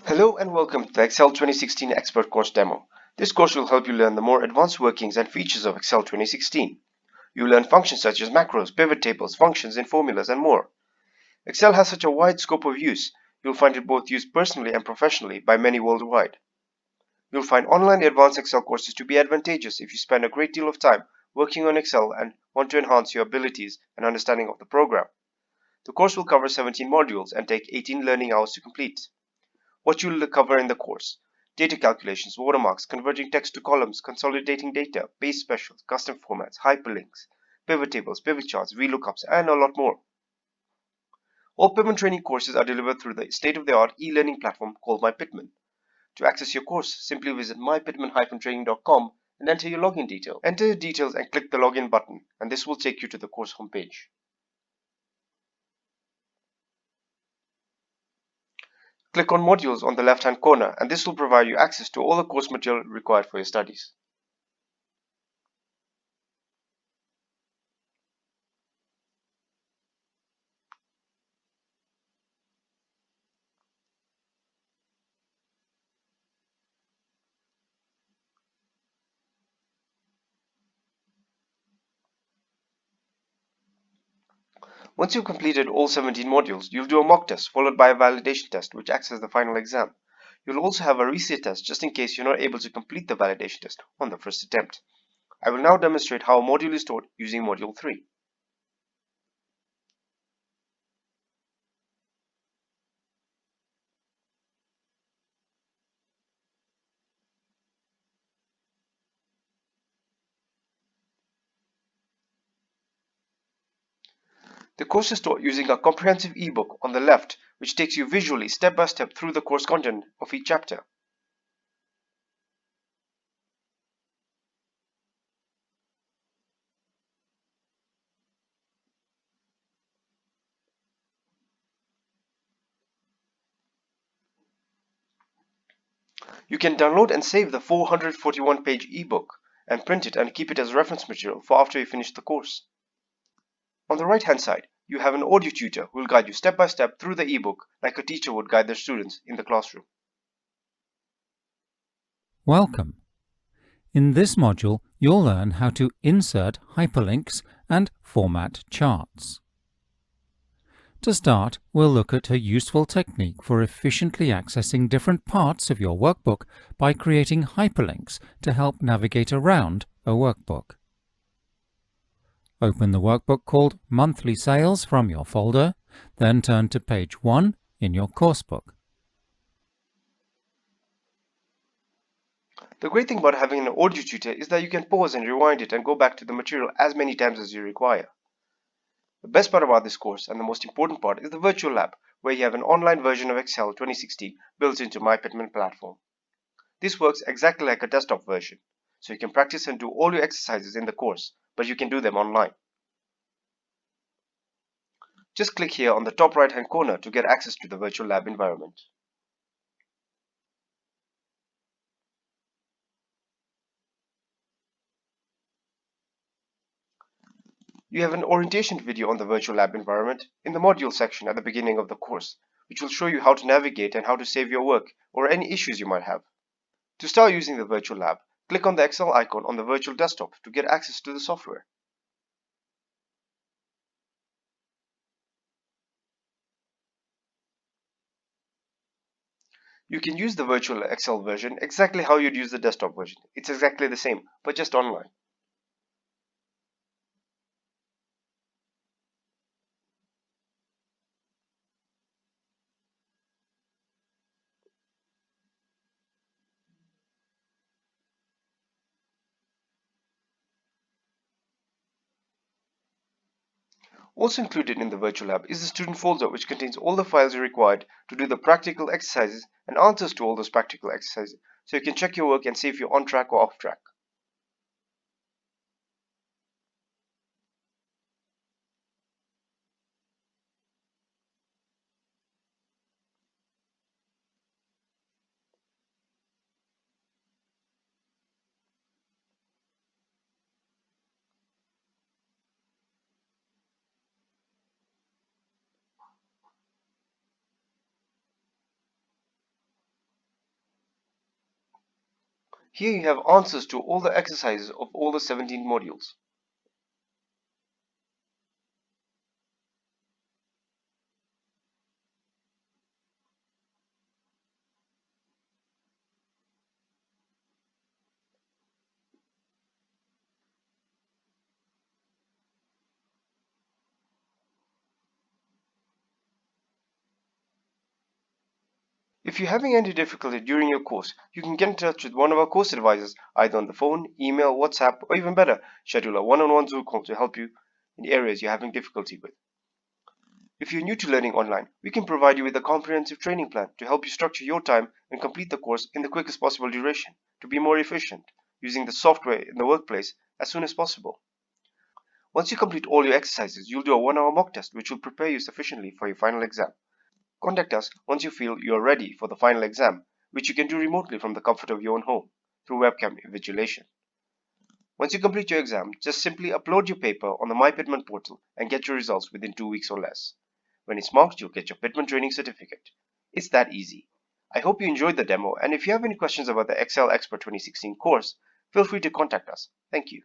Hello and welcome to the Excel 2016 Expert Course Demo. This course will help you learn the more advanced workings and features of Excel 2016. You'll learn functions such as macros, pivot tables, functions and formulas, and more. Excel has such a wide scope of use, you'll find it both used personally and professionally by many worldwide. You'll find online advanced Excel courses to be advantageous if you spend a great deal of time working on Excel and want to enhance your abilities and understanding of the program. The course will cover 17 modules and take 18 learning hours to complete. What you will cover in the course: data calculations, watermarks, converting text to columns, consolidating data, base specials, custom formats, hyperlinks, pivot tables, pivot charts, VLOOKUPs, and a lot more. All Pitman training courses are delivered through the state-of-the-art e-learning platform called MyPitman. To access your course, simply visit mypitman-training.com and enter your login details. Enter your details and click the login button, and this will take you to the course homepage. Click on Modules on the left-hand corner, and this will provide you access to all the course material required for your studies. Once you've completed all 17 modules, you'll do a mock test followed by a validation test, which acts as the final exam. You'll also have a reset test just in case you're not able to complete the validation test on the first attempt. I will now demonstrate how a module is taught using Module 3. The course is taught using a comprehensive ebook on the left, which takes you visually step by step through the course content of each chapter. You can download and save the 441-page ebook and print it and keep it as reference material for after you finish the course. On the right hand side, you have an audio tutor who will guide you step by step through the ebook like a teacher would guide their students in the classroom. Welcome. In this module, you'll learn how to insert hyperlinks and format charts. To start, we'll look at a useful technique for efficiently accessing different parts of your workbook by creating hyperlinks to help navigate around a workbook. Open the workbook called Monthly Sales from your folder, then turn to page 1 in your coursebook. The great thing about having an audio tutor is that you can pause and rewind it and go back to the material as many times as you require. The best part about this course, and the most important part, is the virtual lab, where you have an online version of Excel 2016 built into MyPitman platform. This works exactly like a desktop version, so you can practice and do all your exercises in the course, but you can do them online. Just click here on the top right hand corner to get access to the virtual lab environment. You have an orientation video on the virtual lab environment in the module section at the beginning of the course, which will show you how to navigate and how to save your work or any issues you might have. To start using the virtual lab, click on the Excel icon on the virtual desktop to get access to the software. You can use the virtual Excel version exactly how you'd use the desktop version. It's exactly the same, but just online. Also included in the virtual lab is the student folder, which contains all the files you required to do the practical exercises and answers to all those practical exercises, so you can check your work and see if you're on track or off track. Here you have answers to all the exercises of all the 17 modules. If you're having any difficulty during your course, you can get in touch with one of our course advisors either on the phone, email, WhatsApp, or even better, schedule a one-on-one Zoom call to help you in areas you're having difficulty with. If you're new to learning online, we can provide you with a comprehensive training plan to help you structure your time and complete the course in the quickest possible duration to be more efficient, using the software in the workplace as soon as possible. Once you complete all your exercises, you'll do a 1-hour mock test which will prepare you sufficiently for your final exam. Contact us once you feel you are ready for the final exam, which you can do remotely from the comfort of your own home through webcam invigilation. Once you complete your exam, just simply upload your paper on the My Pitman portal and get your results within 2 weeks or less. When it's marked, you'll get your Pitman training certificate. It's that easy. I hope you enjoyed the demo, and if you have any questions about the Excel Expert 2016 course, feel free to contact us. Thank you.